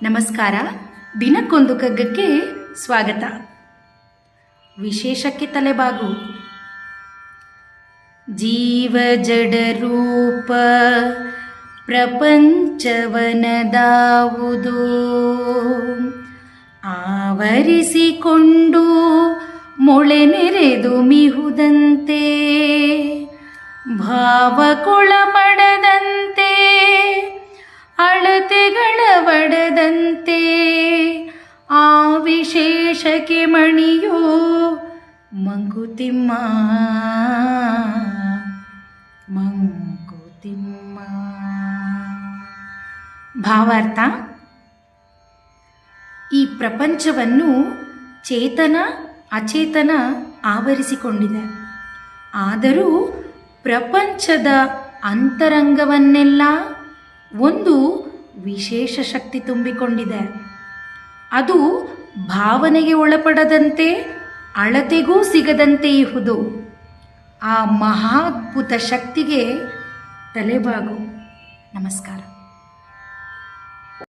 ನಮಸ್ಕಾರ. ದಿನಕ್ಕೊಂದು ಕಗ್ಗಕ್ಕೆ ಸ್ವಾಗತ. ವಿಶೇಷಕ್ಕೆ ತಲೆಬಾಗು. ಜೀವ ಜಡ ರೂಪ ಪ್ರಪಂಚವನದಾವುದು ಆವರಿಸಿಕೊಂಡು ಮೊಳೆ ನೆರೆದು ಮಿಹುದಂತೆ, ಭಾವಕೊಳಪಡದಂತೆ ಅಳತೆಗಳ ಒಡದಂತೆ, ಆ ವಿಶೇಷಕ್ಕೆ ಮಣಿಯೋ ಮಂಕುತಿಮ್ಮ ಮಂಕುತಿಮ್ಮ. ಭಾವಾರ್ಥ: ಈ ಪ್ರಪಂಚವನ್ನು ಚೇತನ ಅಚೇತನ ಆವರಿಸಿಕೊಂಡಿದೆ. ಆದರೂ ಪ್ರಪಂಚದ ಅಂತರಂಗವನ್ನೆಲ್ಲ ಒಂದು ವಿಶೇಷ ಶಕ್ತಿ ತುಂಬಿಕೊಂಡಿದೆ. ಅದು ಭಾವನೆಗೆ ಒಳಪಡದಂತೆ ಅಳತೆಗೂ ಸಿಗದಂತೆ ಇಹುದು. ಆ ಮಹಾದ್ಭುತ ಶಕ್ತಿಗೆ ತಲೆಬಾಗು. ನಮಸ್ಕಾರ.